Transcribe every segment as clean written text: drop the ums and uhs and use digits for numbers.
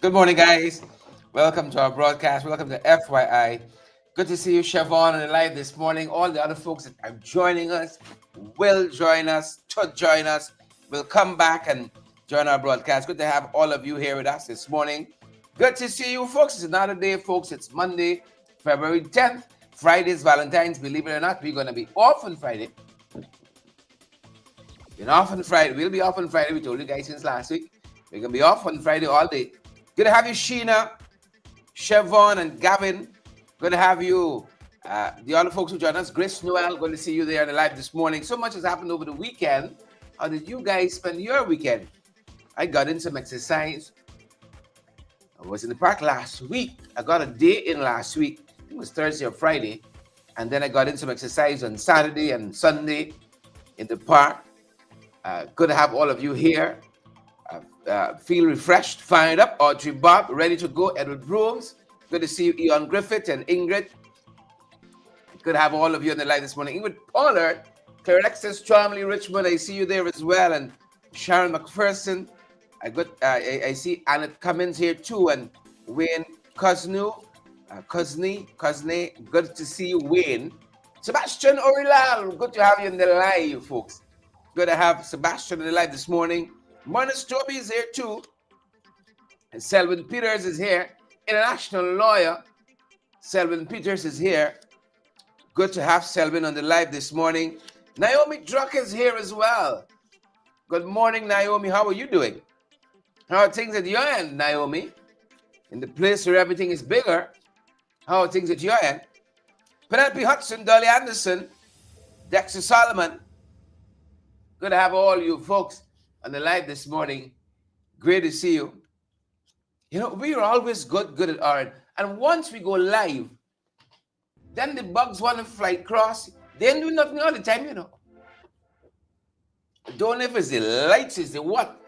Good morning, guys. Welcome to our broadcast. Welcome to FYI. Good to see you, Siobhan, on the live this morning. All the other folks that are joining us will join us, to join us, will come back and join our broadcast. Good to have all of you here with us this morning. Good to see you, folks. It's another day, folks. It's Monday, February 10th. Friday's Valentine's. Believe it or not, we're going to be off on Friday. We're off on Friday. We'll be off on Friday. We told you guys since last week. We're going to be off on Friday all day. Good to have you, Sheena, Siobhan, and Gavin. Good to have you, the other folks who joined us. Grace Noel, good to see you there on the live this morning. So much has happened over the weekend. How did you guys spend your weekend? I got in some exercise. I was in the park last week. I got a day in last week. It was Thursday or Friday. And then I got in some exercise on Saturday and Sunday in the park. Good to have all of you here. Feel refreshed, fired up. Audrey Bob, ready to go. Edward Brooms, good to see you. Eon Griffith and Ingrid. Good to have all of you on the live this morning. Ingrid Pollard, Clarexus, Charmley Richmond, I see you there as well. And Sharon McPherson. I see Annette Cummins here too. And Wayne Cosney, good to see you, Wayne. Sebastian Orilal, good to have you on the live, folks. Good to have Sebastian on the live this morning. Marnus Toby is here too. And Selwyn Peters is here. International lawyer. Selwyn Peters is here. Good to have Selwyn on the live this morning. Naomi Druck is here as well. Good morning, Naomi. How are you doing? How are things at your end, Naomi? In the place where everything is bigger. How are things at your end? Penelope Hudson, Dolly Anderson, Dexter Solomon. Good to have all you folks on the live this morning. Great to see you. You know, we are always good at our end. And once we go live, then the bugs want to fly across. They ain't do nothing all the time, you know. Don't know if it's the lights, it's the what.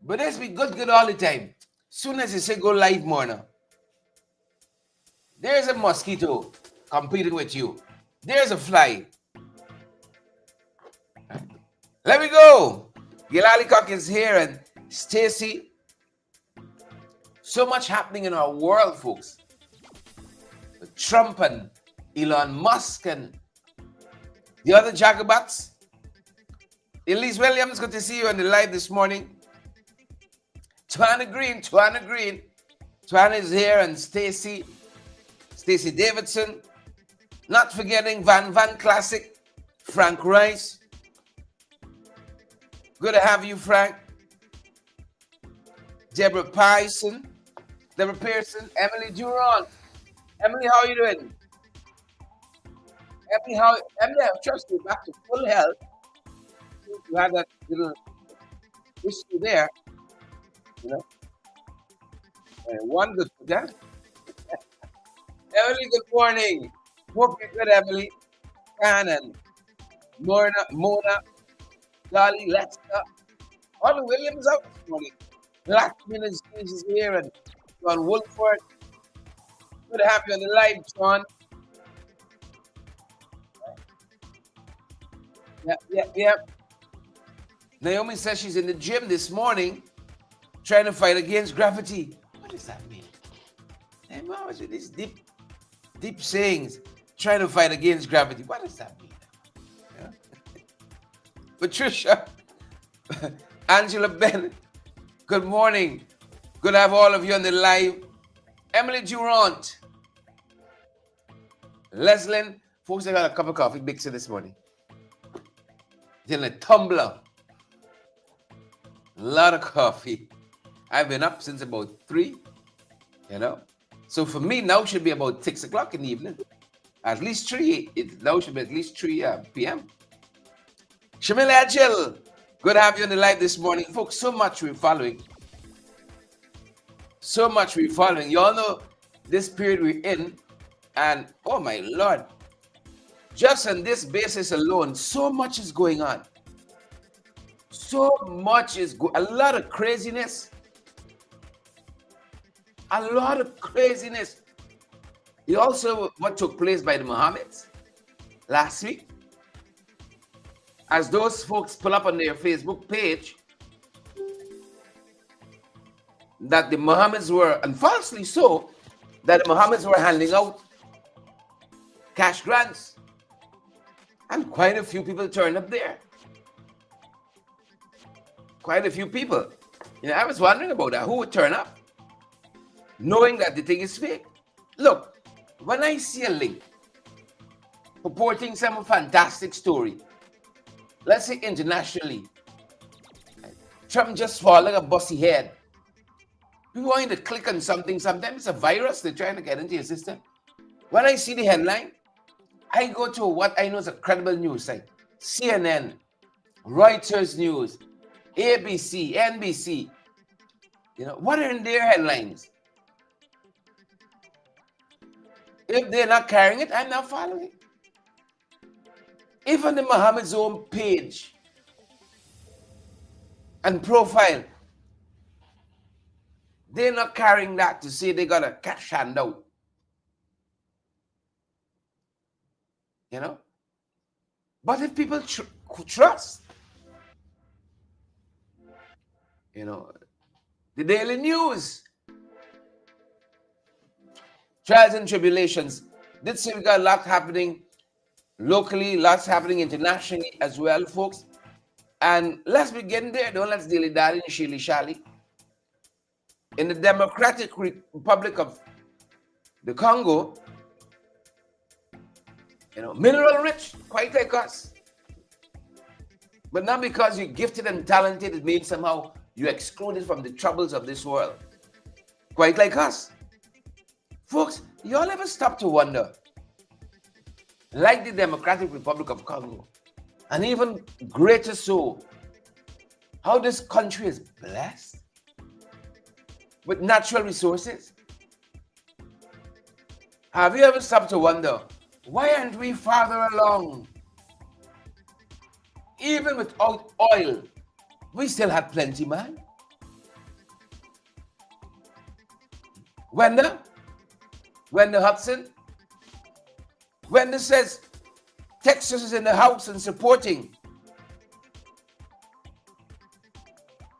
But let's be good all the time. Soon as you say go live more now. There's a mosquito competing with you. There's a fly. Let me go. Gil Alicock is here and Stacy. So much happening in our world, folks. With Trump and Elon Musk and the other jagabats. Elise Williams, good to see you on the live this morning. Twana Green. Twana is here and Stacy Davidson. Not forgetting Van Classic, Frank Rice. Good to have you, Frank. Deborah Pearson, Emily Durant. Emily, how are you doing? Emily, I trust you back to full health. You had that little issue there, you know. One good for that. Emily, good morning. Hope you're good, Emily. Cannon, Mona, Dolly, Lester, Harvey Williams out this morning. Blackman is here and John Woolford. Good to have you on the live, John. Yeah. Naomi says she's in the gym this morning trying to fight against gravity. What does that mean? Hey, mom, these deep sayings, trying to fight against gravity. What does that mean? Yeah. Patricia, Angela Bennett, good morning. Good to have all of you on the live. Emily Durant, Leslyn, folks, I got a cup of coffee mixer this morning. Then a tumbler. A lot of coffee. I've been up since about 3, you know. So for me, now should be about 6 o'clock in the evening. At least 3. It now should be at least 3 p.m. Shamila Agil, good to have you on the live this morning. Folks, so much we're following. You all know this period we're in. And, oh my Lord, just on this basis alone, so much is going on. A lot of craziness. You also what took place by the Mohammeds last week. As those folks pull up on their Facebook page, that the Mohammeds were, and falsely so, that the Mohammeds were handing out cash grants. And quite a few people turned up there. Quite a few people. I was wondering about that. Who would turn up? Knowing that the thing is fake. Look, when I see a link purporting some fantastic story, let's say internationally, Trump just falling a bossy head. People want you to click on something. Sometimes it's a virus they're trying to get into your system. When I see the headline, I go to what I know is a credible news site. CNN, Reuters News, ABC, NBC. What are in their headlines? If they're not carrying it, I'm not following it. Even the Mohammed's own page and profile, they're not carrying that to say they got a cash handout. But if people trust, the daily news, trials and tribulations, did say we got a lot happening locally, lots happening internationally as well, folks. And let's begin there. Don't let's dilly-dally and shilly-shally. In the Democratic Republic of the Congo, mineral rich, quite like us. But not because you're gifted and talented, it means somehow you're excluded from the troubles of this world. Quite like us. Folks, y'all ever stop to wonder, like the Democratic Republic of Congo, and even greater so, how this country is blessed with natural resources? Have you ever stopped to wonder, why aren't we farther along? Even without oil, we still have plenty, man. Wenda Hudson, Wenda says Texas is in the house and supporting.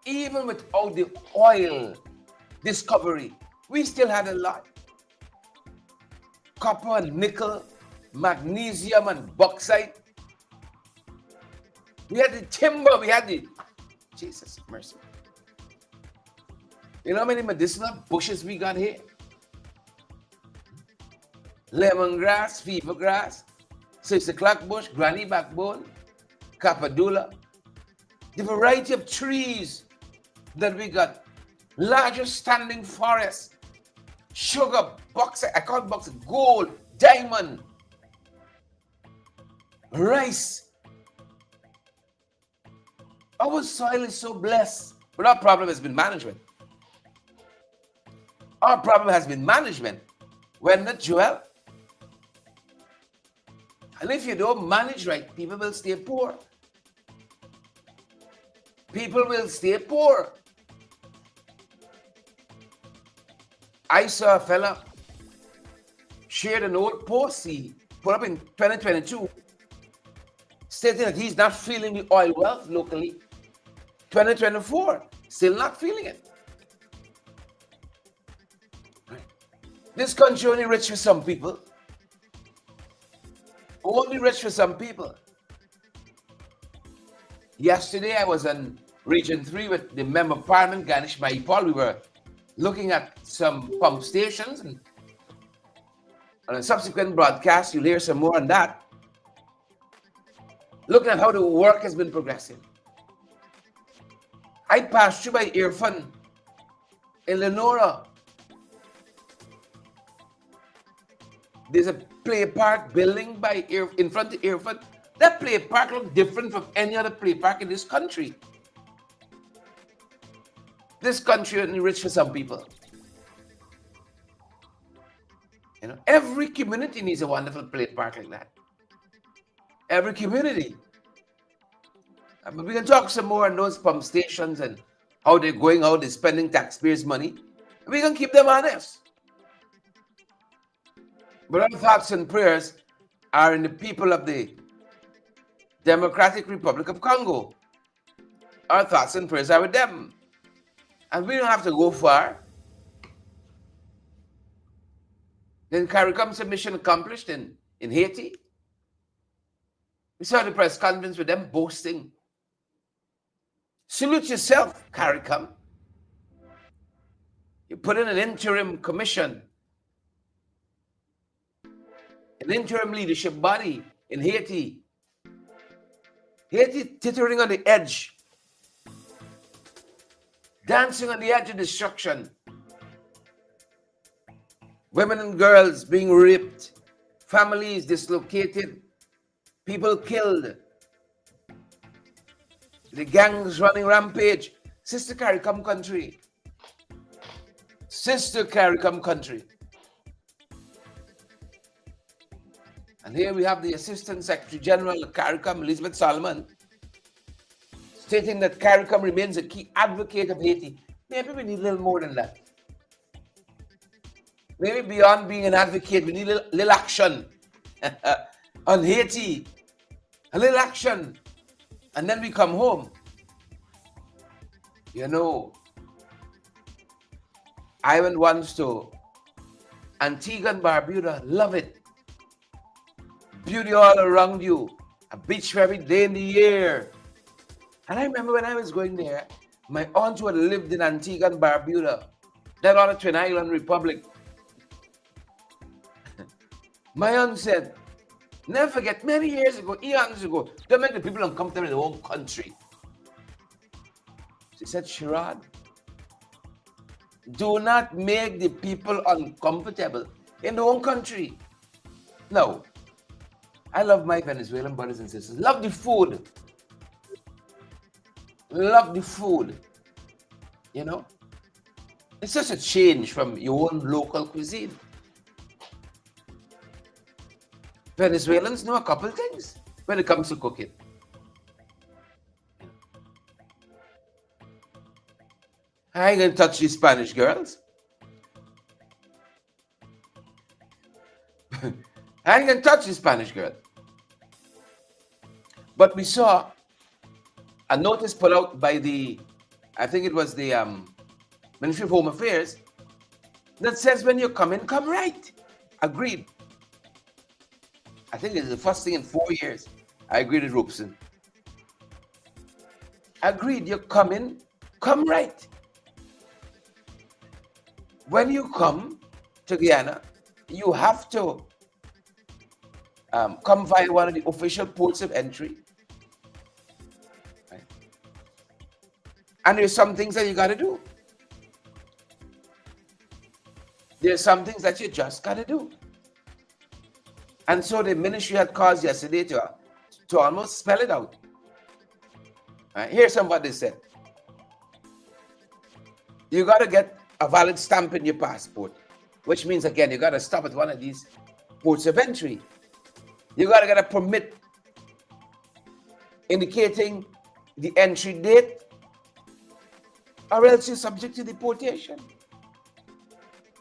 Even without the oil discovery, we still had a lot. Copper and nickel, magnesium and bauxite. We had the timber, we had the, Jesus mercy. You know how many medicinal bushes we got here? Lemongrass, fever grass, 6 o'clock bush, granny backbone, capadula. The variety of trees that we got. Larger standing forests, sugar, bauxite, I call bauxite, gold, diamond, rice. Our soil is so blessed, but our problem has been management. Our problem has been management. When not, Joel? And if you don't manage right, people will stay poor. People will stay poor. I saw a fella shared an old post he put up in 2022 stating that he's not feeling the oil wealth locally. 2024, still not feeling it. This country only rich for some people. Only rich for some people. Yesterday, I was in Region 3 with the Member of Parliament, Ganesh Maipal. We were looking at some pump stations, and on a subsequent broadcast, you'll hear some more on that. Looking at how the work has been progressing. I passed through by Irfan in Lenora. There's a play park building in front of Irfan. That play park looks different from any other play park in this country. This country is only rich for some people. Every community needs a wonderful play park like that. Every community. But we can talk some more on those pump stations and how they're going, how they're spending taxpayers' money. We can keep them honest. But our thoughts and prayers are in the people of the Democratic Republic of Congo. Our thoughts and prayers are with them. And we don't have to go far. Then CARICOM said mission accomplished in Haiti. We saw the press conference with them boasting. Salute yourself, CARICOM. You put in an interim commission, an interim leadership body in Haiti. Haiti teetering on the edge, dancing on the edge of destruction. Women and girls being raped, families dislocated, people killed, the gangs running rampage. Sister CARICOM country. Sister CARICOM country. And here we have the Assistant Secretary General of CARICOM, Elizabeth Solomon, stating that CARICOM remains a key advocate of Haiti. Maybe we need a little more than that. Maybe beyond being an advocate, we need a little action on Haiti. A little action. And then we come home. You know, I went once to Antigua and Barbuda. Love it. Beauty all around you. A beach every day in the year. And I remember when I was going there, my aunt who had lived in Antigua and Barbuda, that other Twin Island Republic. My aunt said, never forget, many years ago, eons ago, don't make the people uncomfortable in their own country. She said, Sherrod, do not make the people uncomfortable in their own country. No. I love my Venezuelan brothers and sisters. Love the food. Love the food. You know? It's just a change from your own local cuisine. Venezuelans know a couple things when it comes to cooking. I ain't gonna touch these Spanish girls. I ain't gonna touch these Spanish girls. But we saw a notice put out by the, I think it was the Ministry of Home Affairs, that says when you come in, come right. Agreed. I think it's the first thing in 4 years. I agreed with Robeson. Agreed, you come in, come right. When you come to Guyana, you have to come via one of the official ports of entry. Right? And there's some things that you got to do. There's some things that you just got to do. And so the ministry had caused yesterday to almost spell it out. Right? Here's some what they said. You got to get a valid stamp in your passport, which means, again, you got to stop at one of these ports of entry. You got to get a permit indicating the entry date, or else you're subject to deportation.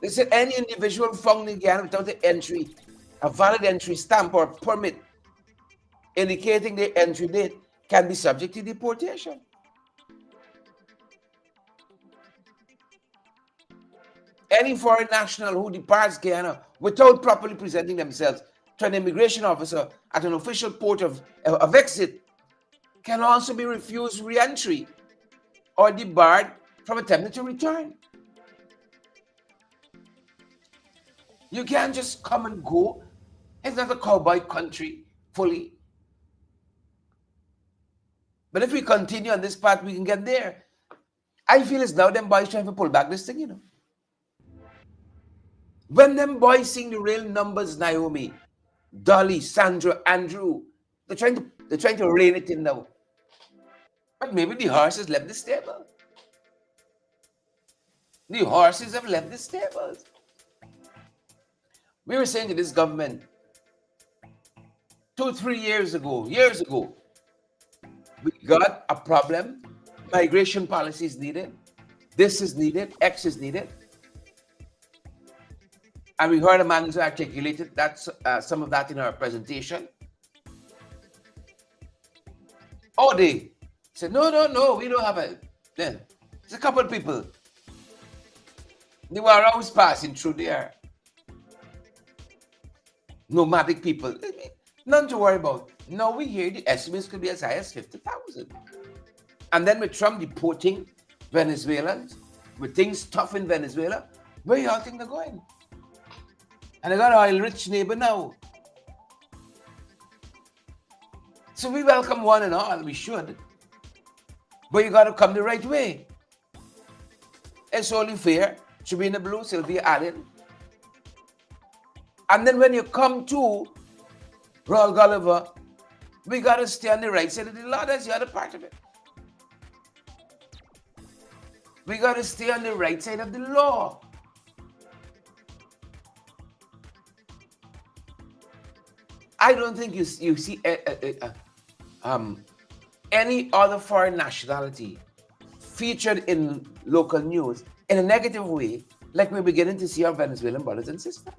They said any individual found in Guyana without the entry, a valid entry stamp or permit indicating the entry date can be subject to deportation. Any foreign national who departs Guyana without properly presenting themselves to an immigration officer at an official port of exit can also be refused re-entry or debarred from attempting to return. You can't just come and go. It's not a cowboy country fully. But if we continue on this path, we can get there. I feel it's now them boys trying to pull back this thing, you know. When them boys seeing the real numbers, Naomi, Dolly, Sandra, Andrew, they're trying to rein it in now. But maybe the horses left the stable. The horses have left the stables. We were saying to this government 2-3 years ago, we got a problem. Migration policy is needed. This is needed. X is needed. And we heard a man who articulated that, some of that in our presentation. Oh, they said, no, we don't have it. Then, it's a couple of people. There were rounds passing through there. Nomadic people. None to worry about. Now we hear the estimates could be as high as 50,000. And then with Trump deporting Venezuelans, with things tough in Venezuela, where y'all think they're going? And they got an oil-rich neighbor now. So we welcome one and all, we should. But you got to come the right way. It's only fair. Should be in the blue, Sylvia Allen. And then when you come to Royal Gulliver, we got to stay on the right side of the law. That's the other part of it. We got to stay on the right side of the law. I don't think you see any other foreign nationality featured in local news in a negative way, like we're beginning to see our Venezuelan brothers and sisters.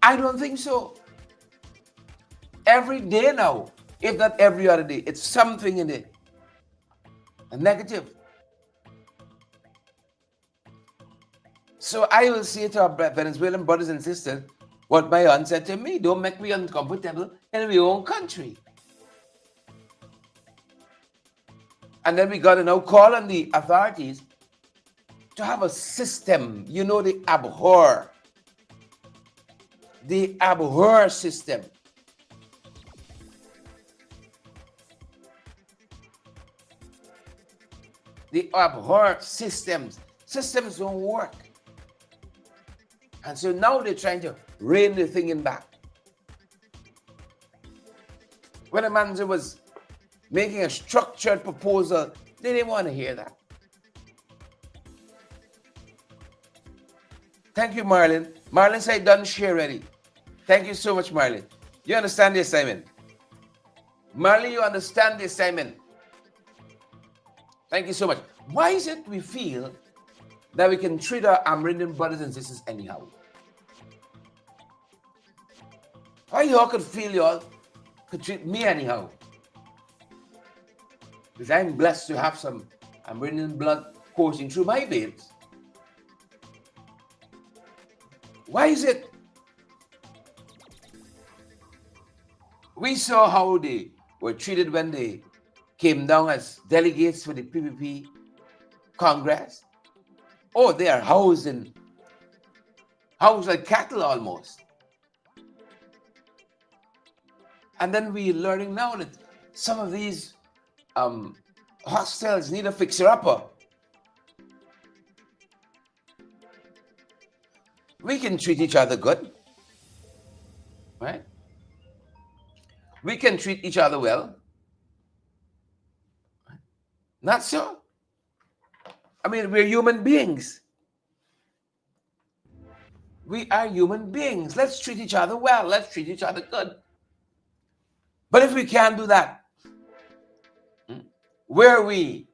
I don't think so. Every day now, if not every other day, it's something in it. A negative. So I will say to our Venezuelan brothers and sisters, what my aunt said to me, don't make me uncomfortable in my own country. And then we got to now call on the authorities to have a system. You know, they abhor. They abhor system. They abhor systems. Systems don't work. And so now they're trying to rein the thing in back. When a man was making a structured proposal, they didn't want to hear that. Thank you, Marlon. Marlon said, done share ready. Thank you so much, Marlon. You understand the assignment? Marlon, you understand the assignment? Thank you so much. Why is it we feel that we can treat our Amerindian brothers and sisters anyhow? Why y'all could feel y'all could treat me anyhow? Because I'm blessed to have some Amerindian blood coursing through my veins. Why is it? We saw how they were treated when they came down as delegates for the PPP Congress. Oh, they are housed like cattle almost. And then we're learning now that some of these hostels need a fixer-upper. We can treat each other good, right? We can treat each other well. Not so. I mean, we're human beings. We are human beings. Let's treat each other well. Let's treat each other good. But if we can't do that, where are we?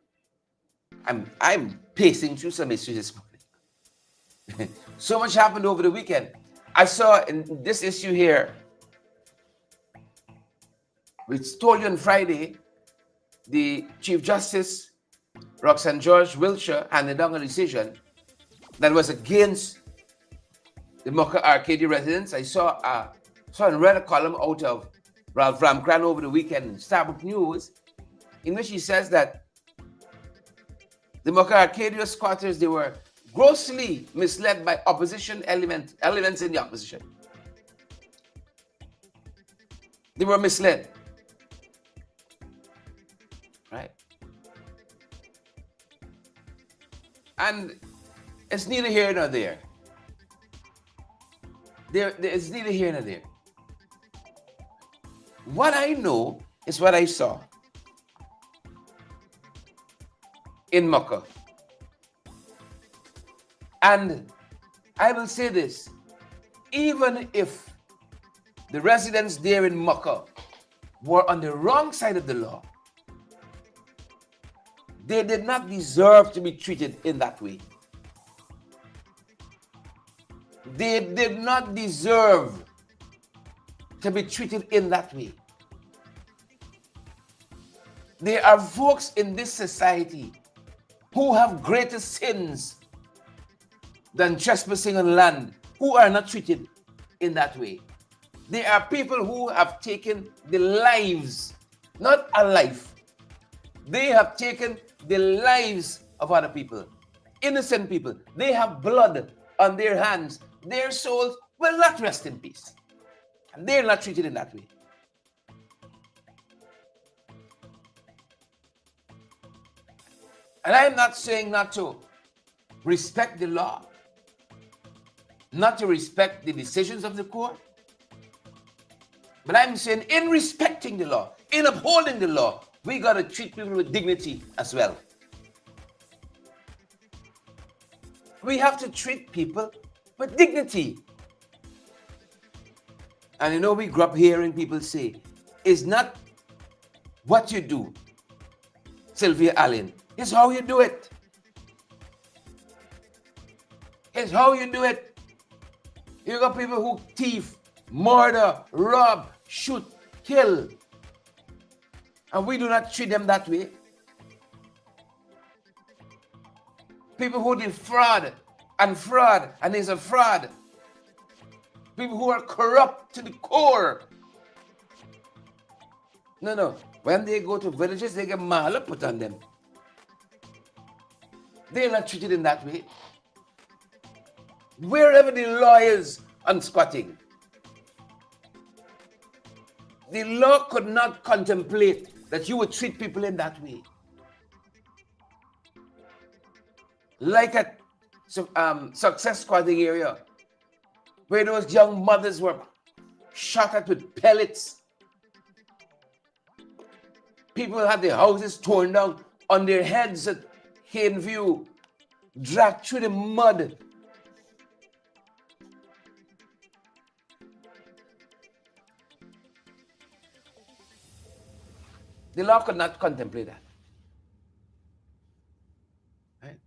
I'm pacing through some issues this morning. So much happened over the weekend. I saw in this issue here, we told you on Friday, the Chief Justice, Roxanne George Wiltshire, handed down a decision that was against the Mocha Arcadia residents. I saw and read a column out of Ralph Ramkran over the weekend in Starbuck News, in which he says that the Mocha Arcadia squatters, they were grossly misled by opposition elements in the opposition. They were misled. Right? And it's neither here nor there. It's neither here nor there. What I know is what I saw in Mocha. And I will say this, even if the residents there in Mocha were on the wrong side of the law, they did not deserve to be treated in that way. They did not deserve to be treated in that way. There are folks in this society who have greater sins than trespassing on land, who are not treated in that way. There are people who have taken the lives, not a life. They have taken the lives of other people, innocent people. They have blood on their hands. Their souls will not rest in peace. And they're not treated in that way. And I'm not saying not to respect the law, not to respect the decisions of the court, but I'm saying in respecting the law, in upholding the law, we got to treat people with dignity as well. We have to treat people with dignity. And you know, we grew up hearing people say, it's not what you do, Sylvia Allen, it's how you do it. It's how you do it. You got people who thief, murder, rob, shoot, kill. And we do not treat them that way. People who defraud and fraud, and there's a fraud. People who are corrupt to the core. No. When they go to villages, they get mahala put on them. They're not treated in that way. Wherever the law is on squatting, the law could not contemplate that you would treat people in that way. Like at Success Squatting area, where those young mothers were shot at with pellets. People had their houses torn down on their heads at Hayden View, dragged through the mud. The law could not contemplate that. Right?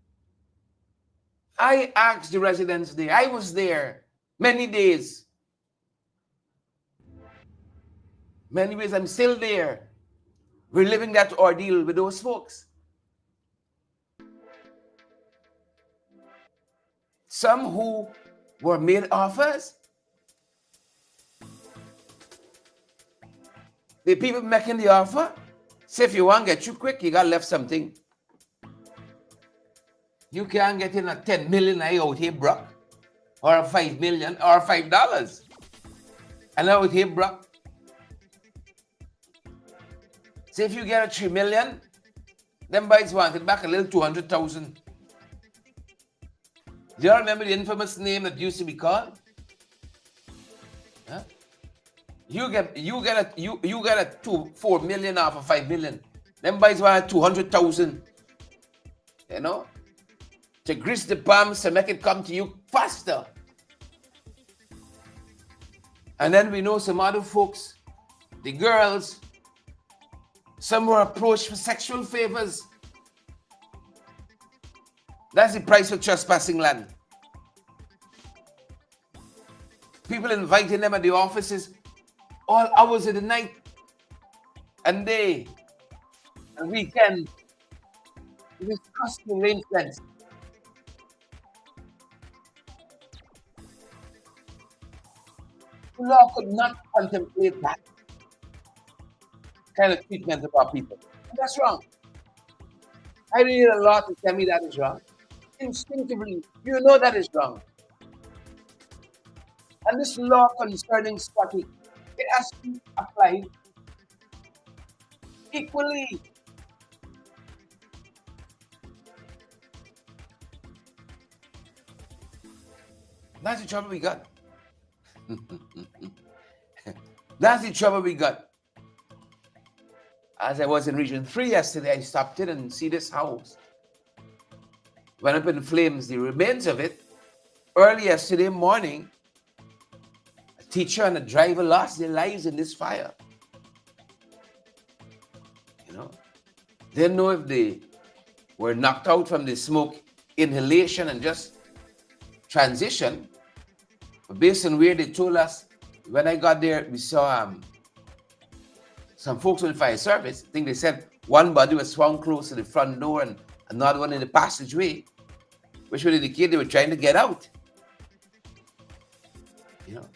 I asked the residents there, I was there many days. Many ways, I'm still there. We're living that ordeal with those folks. Some who were made offers. The people making the offer say, if you want to get you quick, you got left something. You can't get in a 10 million out here, Brock, or a 5 million, or $5. And out here, Brock. Say if you get a 3 million, them boys wanted back a little 200,000. Do you remember the infamous name that used to be called? Huh? You get a 4 million off of 5 million. Them boys want 200,000. You know, to grease the palms to make it come to you faster. And then we know some other folks, the girls. Some were approached for sexual favors. That's the price for trespassing land. People inviting them at the offices all hours of the night and day and weekend. Discuss the arrangements. The law could not contemplate that kind of treatment of our people. And that's wrong. I don't need a law to tell me that is wrong. Instinctively, you know that is wrong. And this law concerning squatting, it has to be applied equally. That's the trouble we got. That's the trouble we got. As I was in Region 3 yesterday, I stopped in and see this house. Went up in flames, the remains of it. Early yesterday morning, a teacher and a driver lost their lives in this fire. You know, didn't know if they were knocked out from the smoke inhalation and just transition. But based on where they told us, when I got there, we saw some folks with fire service. I think they said one body was swung close to the front door and another one in the passageway, which would indicate they were trying to get out. You know,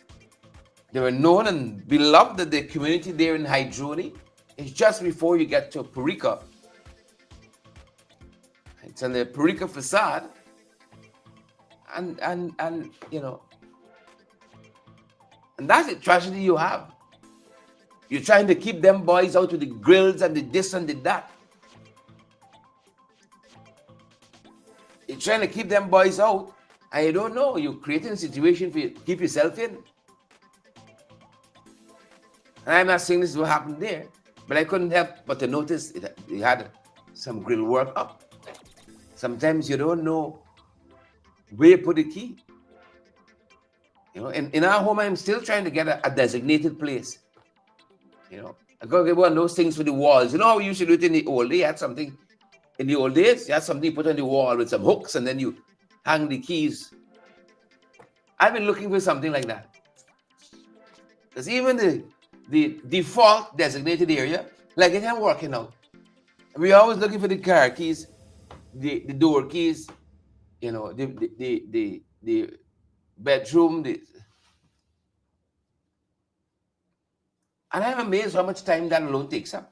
they were known and beloved that the community there in Hydroni is just before you get to Parica. It's on the Parica facade, and you know, and that's the tragedy you have. You're trying to keep them boys out with the grills and the this and the that. You're trying to keep them boys out, and you don't know. You're creating a situation for you to keep yourself in. And I'm not saying this is what happened there, but I couldn't help but to notice they had some grill work up. Sometimes you don't know where you put the key. You know, in our home, I'm still trying to get a designated place. You know, I gotta get one of those things for the walls. You know how we used to do it in the old days? You had something in the old days, you had something you put on the wall with some hooks, and then you hang the keys. I've been looking for something like that. Because even the default designated area, like it ain't working out. We're always looking for the car keys, the door keys, you know, the bedroom, and I'm amazed how much time that alone takes up.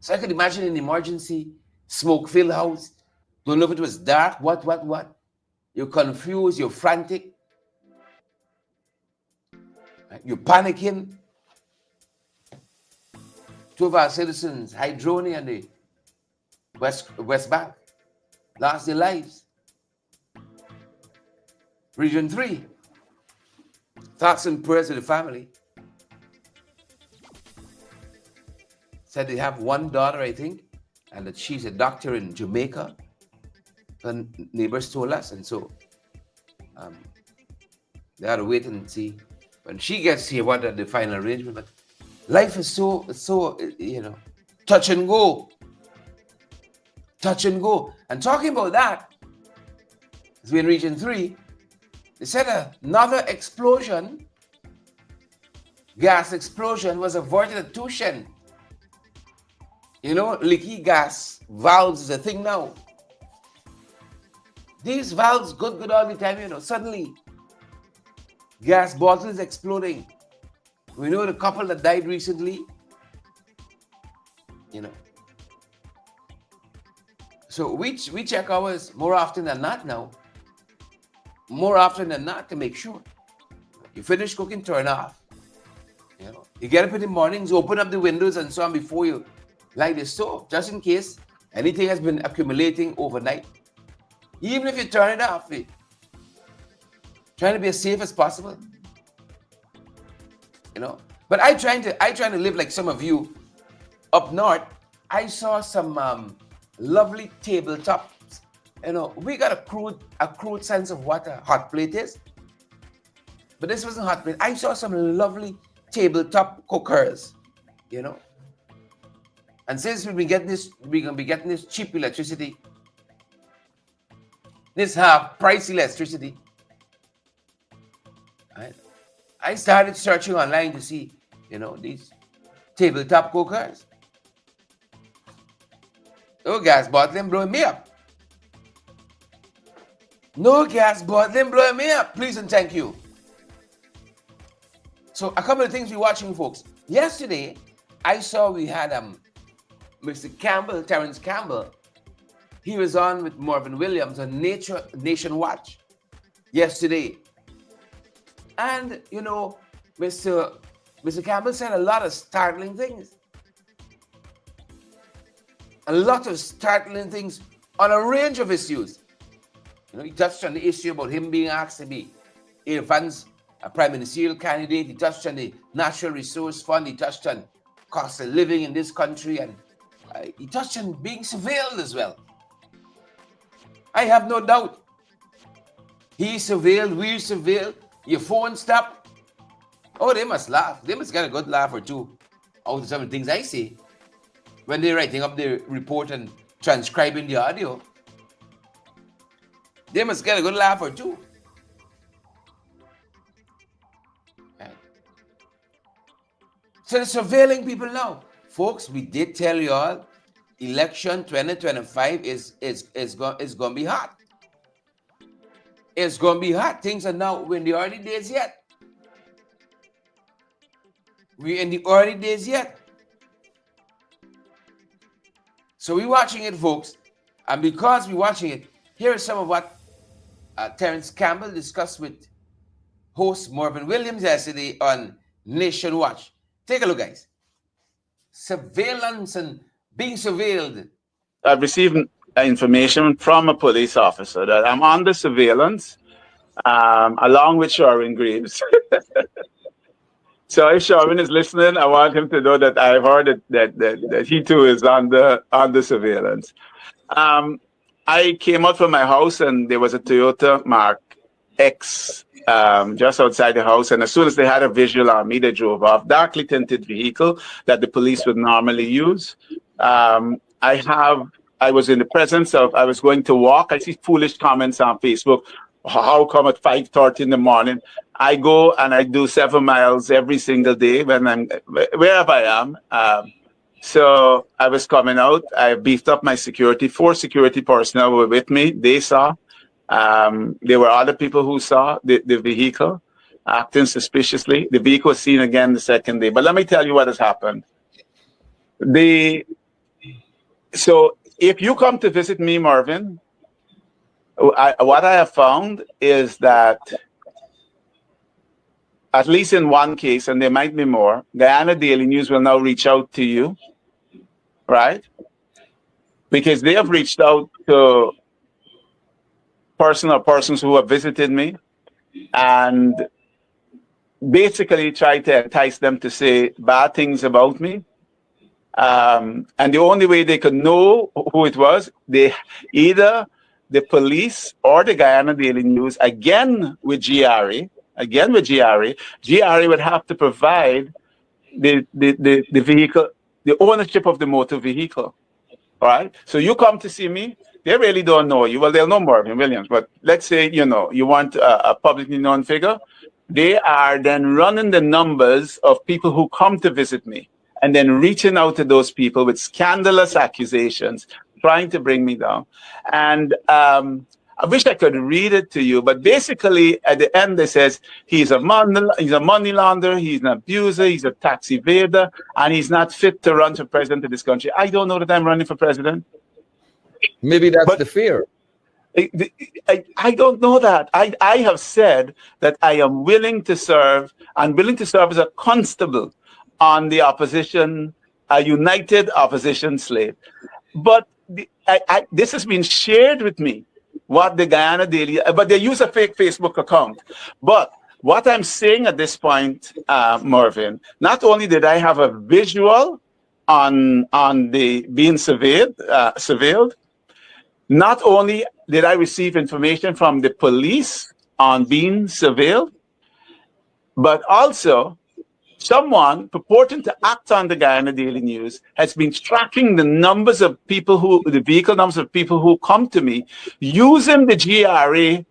So I could imagine an emergency, smoke-filled house, don't know if it was dark, what. You're confused, you're frantic, right? You're panicking. Two of our citizens, Hydroni and the West Bank, lost their lives. Region 3, thoughts and prayers to the family. Said they have one daughter, I think, and that she's a doctor in Jamaica. The neighbors told us, and so they had to wait and see when she gets here what are the final arrangement. But life is so you know, touch and go. And talking about that, as we're in Region 3, they said another explosion, gas explosion, was averted at Tushen. You know, leaky gas valves is a thing now. These valves good all the time, you know. Suddenly, gas bottles exploding. We know the couple that died recently, you know. So we check ours more often than not now. More often than not to make sure. You finish cooking, turn off. You know, you get up in the mornings, open up the windows and so on before you light the stove, just in case anything has been accumulating overnight. Even if you turn it off, trying to be as safe as possible. You know, but I trying to live like some of you up north. I saw some lovely tabletops. You know, we got a crude sense of what a hot plate is, but this wasn't hot plate. I saw some lovely tabletop cookers. You know, and since we're gonna be getting this cheap electricity, this half price electricity, right? I started searching online to see, you know, these tabletop cookers. No gas bottling blowing me up. No gas bottling blowing me up. Please and thank you. So a couple of things we're watching, folks. Yesterday, I saw we had Mr. Campbell, Terrence Campbell. He was on with Marvin Williams on Nation Watch yesterday. And, you know, Mr. Campbell said a lot of startling things. A lot of startling things on a range of issues. You know, he touched on the issue about him being asked to be Irfan's prime ministerial candidate. He touched on the Natural Resource Fund. He touched on cost of living in this country. And he touched on being surveilled as well. I have no doubt. He surveilled, we surveilled. Your phone stopped. Oh, they must laugh. They must get a good laugh or two out of some of the things I say when they're writing up the report and transcribing the audio. They must get a good laugh or two. Right. So they're surveilling people now. Folks, we did tell you all election 2025 is going to be hot. It's going to be hot. Things are now in the early days yet. We're in the early days yet. So we're watching it, folks. And because we're watching it, here is some of what Terence Campbell discussed with host Marvin Williams yesterday on Nation Watch. Take a look, guys. Surveillance and being surveilled. I've received information from a police officer that I'm under surveillance, along with Sherwin Greaves. So if Sherwin is listening, I want him to know that I've heard that he too is under surveillance. I came out from my house and there was a Toyota Mark X just outside the house. And as soon as they had a visual on me, they drove off. Darkly tinted vehicle that the police would normally use. I was in the presence of, I was going to walk. I see foolish comments on Facebook. How come at 5:30 in the morning? I go and I do 7 miles every single day when I'm wherever I am. So I was coming out. I beefed up my security. 4 security personnel were with me. They saw. There were other people who saw the vehicle acting suspiciously. The vehicle was seen again the second day. But let me tell you what has happened. So if you come to visit me, Marvin, what I have found is that, at least in one case, and there might be more, Guyana Daily News will now reach out to you, right? Because they have reached out to persons who have visited me and basically tried to entice them to say bad things about me. And the only way they could know who it was, either the police or the Guyana Daily News, again with GRE, GRE would have to provide the vehicle, the ownership of the motor vehicle. All right. So you come to see me, they really don't know you. Well, they'll know Marvin Williams, but let's say, you want a publicly known figure. They are then running the numbers of people who come to visit me and then reaching out to those people with scandalous accusations, trying to bring me down. And I wish I could read it to you, but basically at the end it says he's a money launderer, he's an abuser, he's a tax evader, and he's not fit to run for president of this country. I don't know that I'm running for president. Maybe that's the fear. I don't know that. I have said that I am willing to serve, and willing to serve as a constable on the opposition, a united opposition slate. But this has been shared with me, what the Guyana Daily, but they use a fake Facebook account. But what I'm saying at this point, Marvin, not only did I have a visual on the being surveilled, not only did I receive information from the police on being surveilled, but also someone purporting to act on the Guyana Daily News has been tracking the numbers of people the vehicle numbers of people who come to me, using the GRA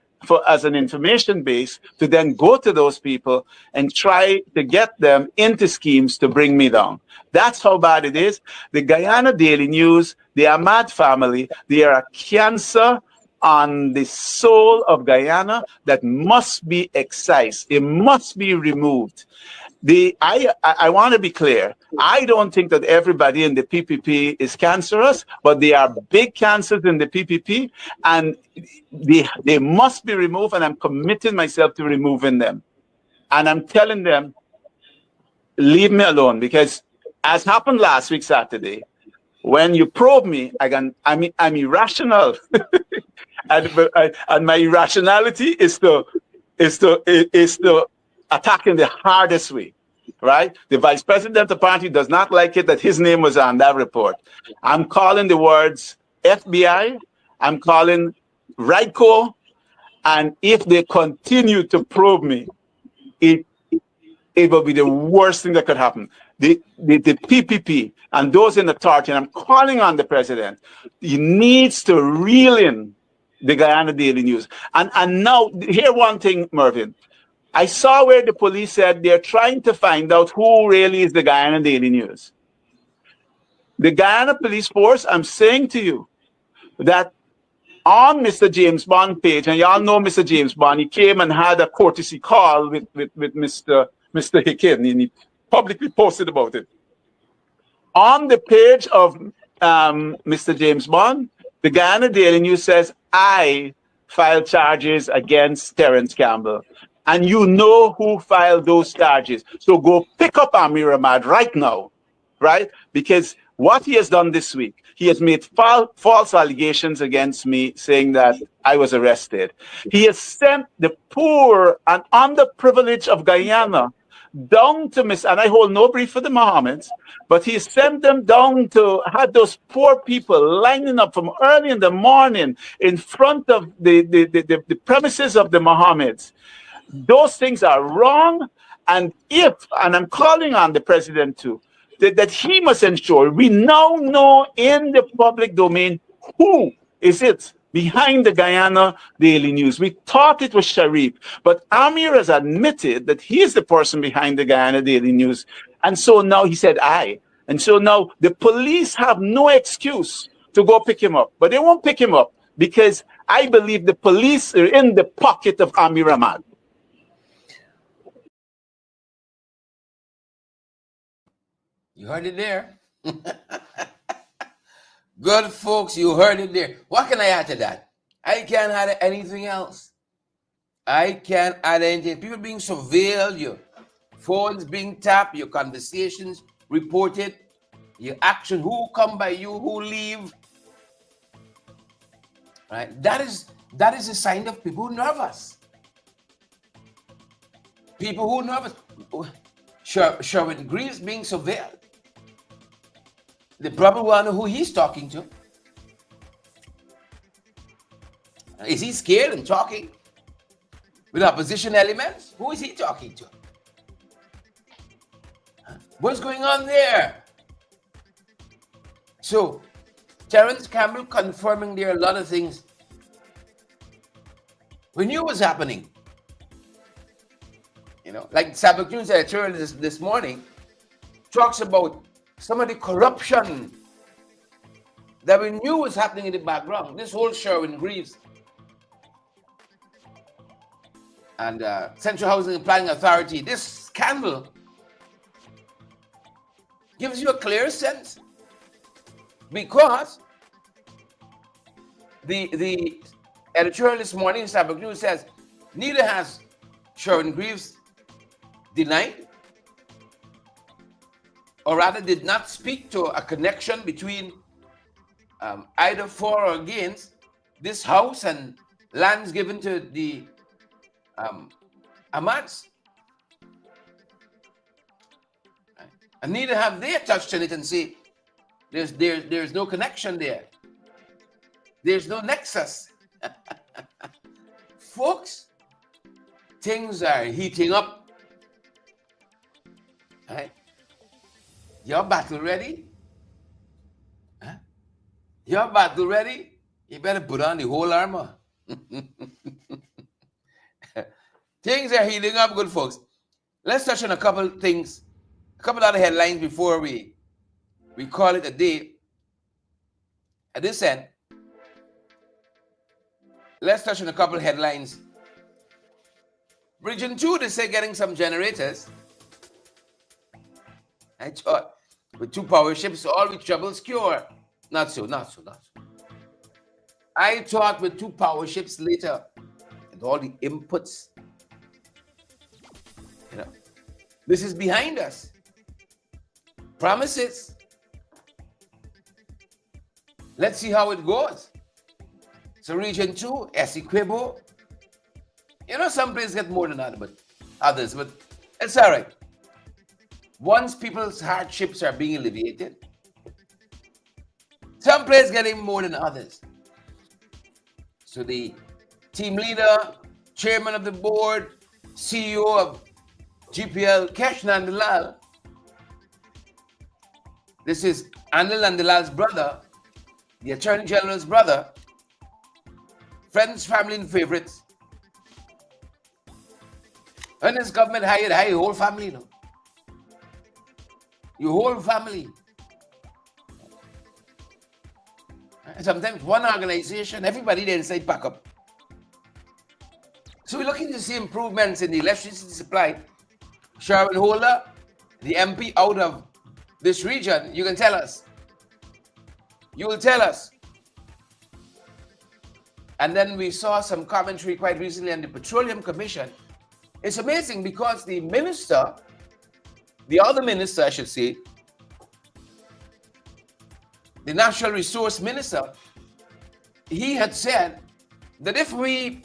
as an information base to then go to those people and try to get them into schemes to bring me down. That's how bad it is. The Guyana Daily News, the Ahmad family, they are a cancer on the soul of Guyana that must be excised. It must be removed. I want to be clear. I don't think that everybody in the PPP is cancerous, but they are big cancers in the PPP, and they must be removed, and I'm committing myself to removing them. And I'm telling them, leave me alone, because as happened last week, Saturday, when you probe me, I'm irrational. and my irrationality is to attack in the hardest way, right? The vice president of the party does not like it that his name was on that report. I'm calling the words FBI, I'm calling RICO, and if they continue to probe me, it will be the worst thing that could happen. The PPP and those in authority, and I'm calling on the president, he needs to reel in the Guyana Daily News. And now, here one thing, Marvin. I saw where the police said they're trying to find out who really is the Guyana Daily News. the Guyana Police Force, I'm saying to you that on Mr. James Bond page, and y'all know Mr. James Bond, he came and had a courtesy call with Mr. Hicken, and he publicly posted about it. On the page of Mr. James Bond, the Guyana Daily News says, I filed charges against Terence Campbell. And you know who filed those charges. So go pick up Amir Ahmad right now, right? Because what he has done this week, he has made false allegations against me saying that I was arrested. He has sent the poor and underprivileged of Guyana down to and I hold no brief for the Mohammeds, but he sent them down to have those poor people lining up from early in the morning in front of the premises of the Mohammeds. Those things are wrong. And I'm calling on the president too, that he must ensure we now know in the public domain who is it behind the Guyana Daily News. We thought it was Sharif, but Amir has admitted that he is the person behind the Guyana Daily News. And so now he said, I. And so now the police have no excuse to go pick him up, but they won't pick him up because I believe the police are in the pocket of Amir Ahmad. You heard it there. Good folks, you heard it there. What can I add to that? I can't add anything else. I can't add anything. People being surveilled, your phones being tapped, your conversations reported, your action, who come by you, who leave. Right? That is a sign of people who are nervous. People who are nervous. Sherwin Greaves being surveilled. They probably want to know who he's talking to. Is he scared and talking with opposition elements? Who is he talking to? What's going on there? So, Terence Campbell confirming there are a lot of things. We knew what was happening. You know, like Sabbath News editorial this morning talks about some of the corruption that we knew was happening in the background. This whole Sherwin Greaves and Central Housing and Planning Authority, this scandal gives you a clear sense because the editorial this morning in Sabbath News says neither has Sherwin Greaves denied or rather did not speak to a connection between either for or against this house and lands given to the Ahmads. Right? And neither have they touched on it and say there's no connection there. There's no nexus. Folks, things are heating up. Right? Your battle ready? Huh? Your battle ready? You better put on the whole armor. Things are heating up, good folks. Let's touch on a couple things, a couple other headlines before we call it a day. At this end, let's touch on a couple headlines. Region 2, they say getting some generators. I thought with 2 power ships, all with troubles cure. Not so. I thought with 2 power ships later, and all the inputs, you know, this is behind us. Promises. Let's see how it goes. So Region 2, Essequibo. You know, some places get more than others, but it's all right. Once people's hardships are being alleviated, some places getting more than others. So the team leader, chairman of the board, CEO of GPL, Kesh Nandalal. This is Anil Nandalal's brother, the Attorney General's brother, friends, family, and favorites. When this government hired your whole family, no? Your whole family. sometimes one organization, everybody there inside pack up. So we're looking to see improvements in the electricity supply. Sharon Holder, the MP out of this region, you can tell us. You will tell us. And then we saw some commentary quite recently on the Petroleum Commission. It's amazing because the minister, the other minister, I should say, the Natural Resource Minister, he had said that if we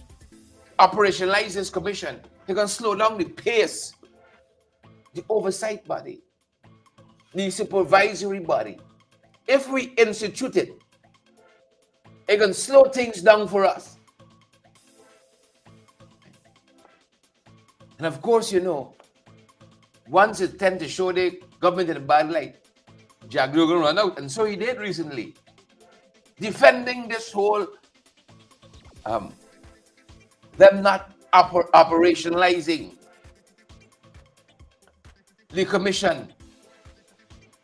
operationalize this commission, they're going to slow down the pace, the oversight body, the supervisory body. If we institute it, it can slow things down for us. And of course, you know, once it tend to show the government in a bad light, Jack Logan run out. And so he did recently, defending this whole, them not operationalizing the commission.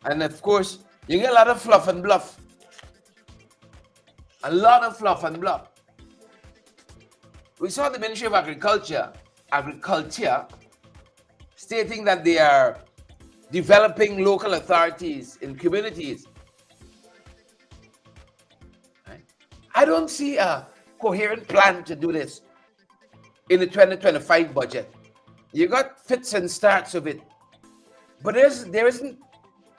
And of course, you get a lot of fluff and bluff. A lot of fluff and bluff. We saw the Ministry of Agriculture stating that they are developing local authorities in communities. Right? I don't see a coherent plan to do this in the 2025 budget. You got fits and starts of it, but there isn't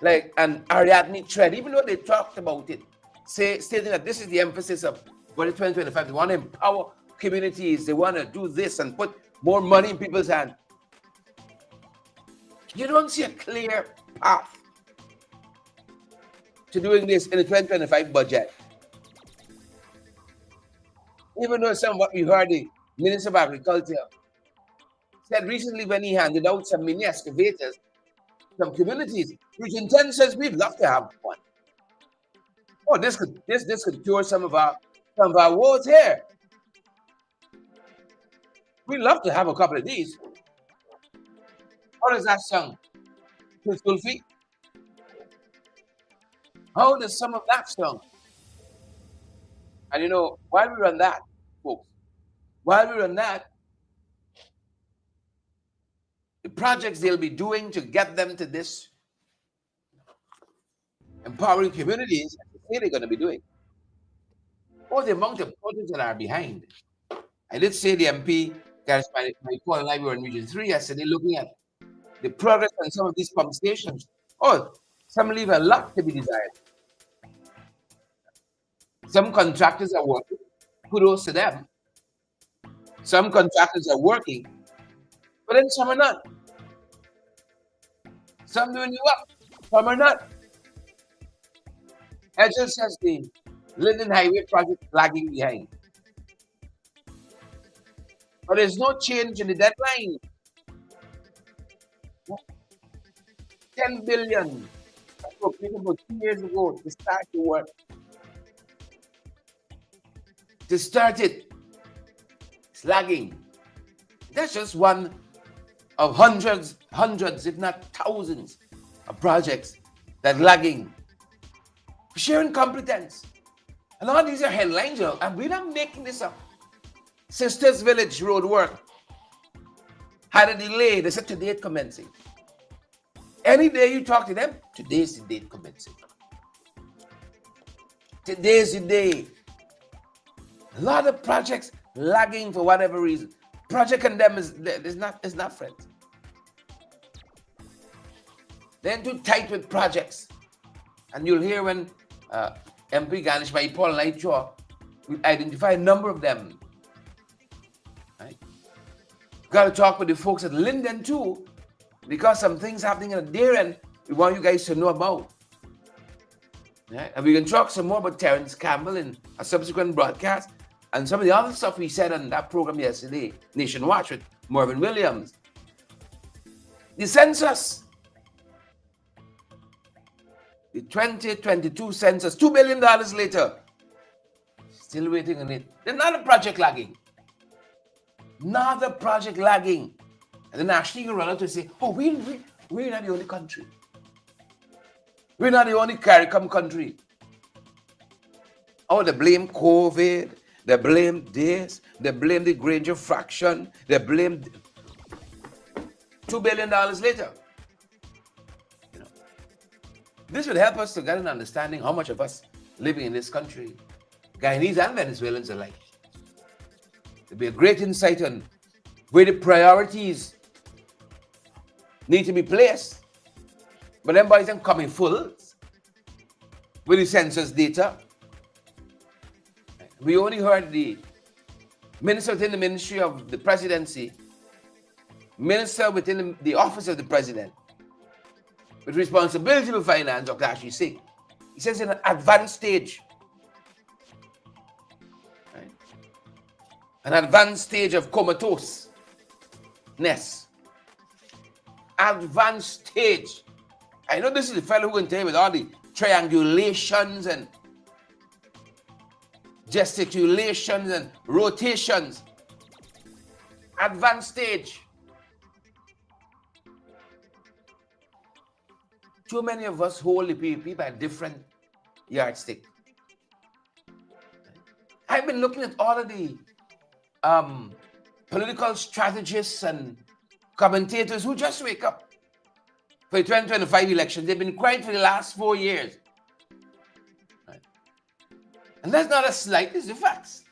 like an Ariadne thread, even though they talked about it, stating that this is the emphasis of budget 2025. They want to empower communities. They want to do this and put more money in people's hands. You don't see a clear path to doing this in the 2025 budget. Even though some of what we heard the Minister of Agriculture said recently when he handed out some mini excavators, some communities, Region 10 says we'd love to have one. Oh, this could cure some of our woes here. We'd love to have a couple of these. How does that sound? Sulfi? How does some of that sound? And you know, while we run that, folks, the projects they'll be doing to get them to this empowering communities, say they're going to be doing. Or the amount of projects that are behind. I did say the MP, my Paul and I were in Region 3 yesterday looking at the progress on some of these pump stations. Oh, some leave a lot to be desired. Some contractors are working. Kudos to them. Some contractors are working, but then some are not. Some doing you up, some are not. Edgel says the Linden Highway project lagging behind. But there's no change in the deadline. 10 billion appropriated about 2 years ago to start the work. To start it, it's lagging. That's just one of hundreds, if not thousands, of projects that are lagging. Sheer incompetence. A lot of these are headlines, and we're not making this up. Sisters Village road work had a delay. They said today it's commencing. Any day you talk to them, today's the date commencing. Today's the day. A lot of projects lagging for whatever reason. Project Condemn is not friends. They're too tight with projects. And you'll hear when MP Ganesh by Paul and I talk, we identify a number of them. Right? Got to talk with the folks at Linden too, because some things happening at their end we want you guys to know about. Right? And we can talk some more about Terrence Campbell in a subsequent broadcast and some of the other stuff we said on that program yesterday, Nation Watch with Marvin Williams. The census. The 2022 census, $2 billion later. Still waiting on it. There's another project lagging. Another project lagging. And then actually you run out to say, oh, we're not the only country. We're not the only CARICOM country. Oh, they blame COVID, they blame this, they blame the Granger fraction, they blame $2 billion later. You know, this would help us to get an understanding how much of us living in this country, Guyanese and Venezuelans alike. There'd be a great insight on where the priorities need to be placed. But them boys are coming full with the census data. We only heard the minister within the Ministry of the Presidency, minister within the Office of the President, with responsibility for finance, Dr. Ashley Singh. He says in an advanced stage. Right? An advanced stage of comatoseness. Advanced stage. I know this is the fellow who can tell you with all the triangulations and gesticulations and rotations. Advanced stage. Too many of us hold the PPP by a different yardstick. I've been looking at all of the political strategists and commentators who just wake up for the 2025 elections. They've been quiet for the last 4 years. Right? And that's not a slight, it's the facts.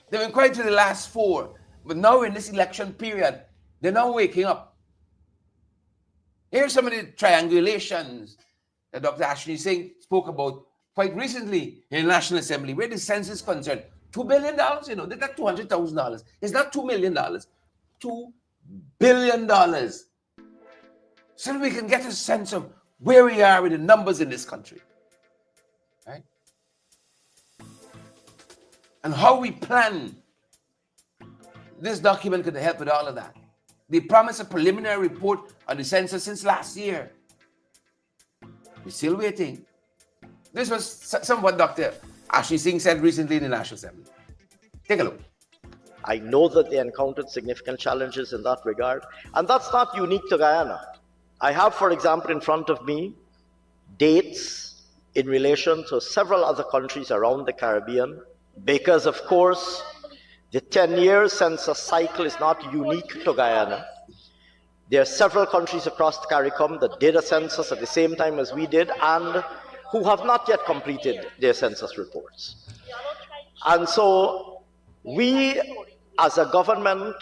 They've been quiet for the last 4, but now in this election period, they're now waking up. Here's some of the triangulations that Dr. Ashley Singh spoke about quite recently in the National Assembly, where the census is concerned. $2 billion, you know, that's $200,000. It's not $2 million, $2 billion. So that we can get a sense of where we are with the numbers in this country. Right? And how we plan. This document could help with all of that. They promised a preliminary report on the census since last year. We're still waiting. This was some of what Dr. Ashley Singh said recently in the National Assembly. Take a look. I know that they encountered significant challenges in that regard, and that's not unique to Guyana. I have, for example, in front of me, dates in relation to several other countries around the Caribbean, because, of course, the 10-year census cycle is not unique to Guyana. There are several countries across the CARICOM that did a census at the same time as we did and who have not yet completed their census reports. And so we, as a government,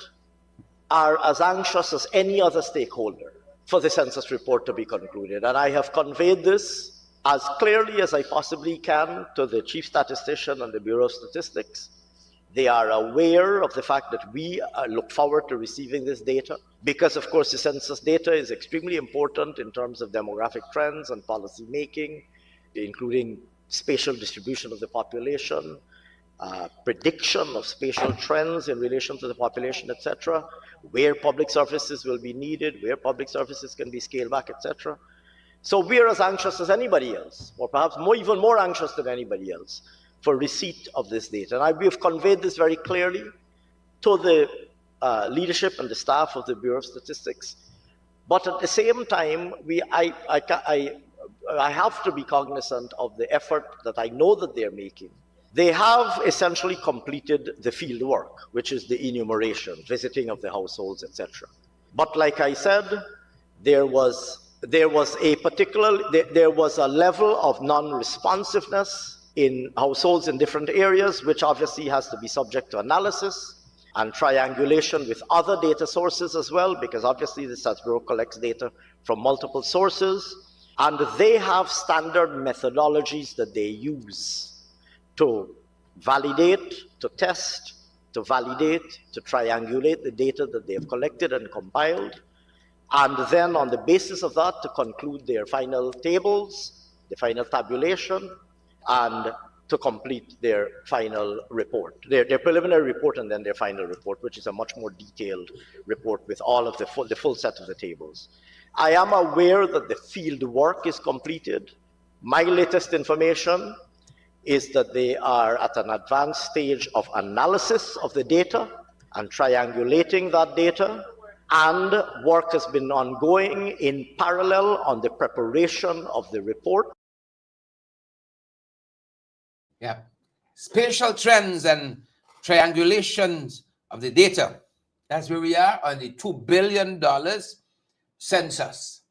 are as anxious as any other stakeholder for the census report to be concluded. And I have conveyed this as clearly as I possibly can to the Chief Statistician and the Bureau of Statistics. They are aware of the fact that we look forward to receiving this data because, of course, the census data is extremely important in terms of demographic trends and policy making, including spatial distribution of the population, prediction of spatial trends in relation to the population, etc., where public services will be needed, where public services can be scaled back, etc. So we are as anxious as anybody else, or perhaps even more anxious than anybody else, for receipt of this data. And we have conveyed this very clearly to the leadership and the staff of the Bureau of Statistics. But at the same time, I have to be cognizant of the effort that I know that they're making. They have essentially completed the field work, which is the enumeration, visiting of the households, etc. But like I said, there was a level of non-responsiveness in households in different areas, which obviously has to be subject to analysis and triangulation with other data sources as well, because obviously the Stats Bureau collects data from multiple sources, and they have standard methodologies that they use to validate, to test, to validate, to triangulate the data that they have collected and compiled, and then on the basis of that to conclude their final tables, the final tabulation, and to complete their final report, their preliminary report, and then their final report, which is a much more detailed report with all of the full set of the tables. I am aware that the field work is completed. My latest information is that they are at an advanced stage of analysis of the data and triangulating that data, and work has been ongoing in parallel on the preparation of the report. Yeah. spatial trends and triangulations of the data. That's where we are on the $2 billion census.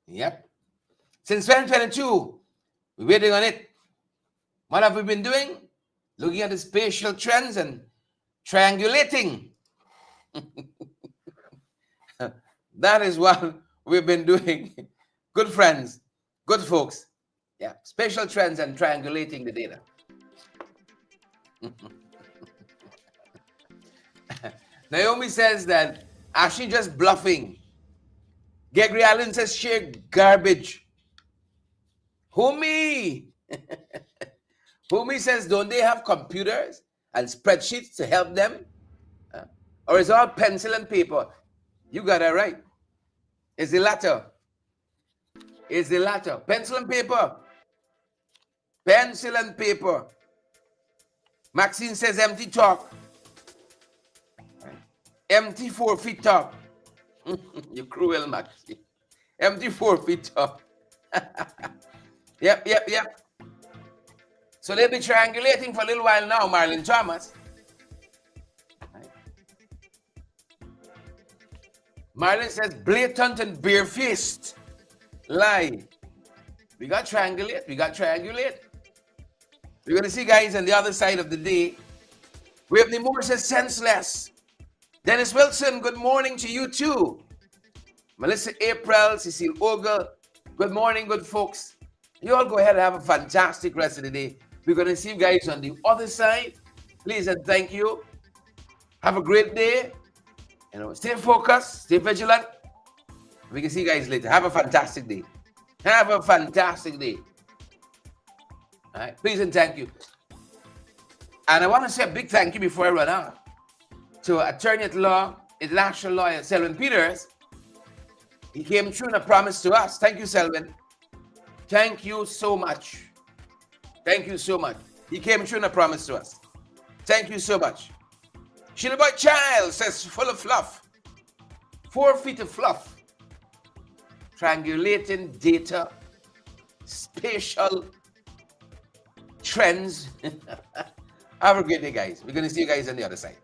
Yep. Since 2022, we're waiting on it. What have we been doing? Looking at the spatial trends and triangulating. That is what we've been doing. Good friends, good folks. Yeah, spatial trends and triangulating the data. Naomi says that Ashley just bluffing. Gregory Allen says sheer garbage. Homie. Homie says, don't they have computers and spreadsheets to help them? Or is it all pencil and paper? You got it right. It's the latter. It's the latter. Pencil and paper. Pencil and paper. Maxine says empty talk. Empty 4 feet talk. You cruel, Maxine. Empty 4 feet talk. Yep. So they'll be triangulating for a little while now, Marlon Thomas. Right. Marlon says blatant and barefaced lie. We got triangulate. We're going to see guys on the other side of the day. We have Nimor says senseless. Dennis Wilson, good morning to you too. Melissa April, Cecile Ogle, good morning, good folks. You all go ahead and have a fantastic rest of the day. We're going to see you guys on the other side. Please and thank you. Have a great day. Stay focused, stay vigilant. We can see you guys later. Have a fantastic day. Have a fantastic day. All right, please and thank you. And I want to say a big thank you before I run out to attorney at law, international lawyer Selwyn Peters. He came through and a promise to us. Thank you, Selwyn. Thank you so much. Thank you so much. He came through and a promise to us. Thank you so much. Sheila Boy Child says full of fluff. 4 feet of fluff. Triangulating data. Spatial trends. Have a great day, guys. We're going to see you guys on the other side.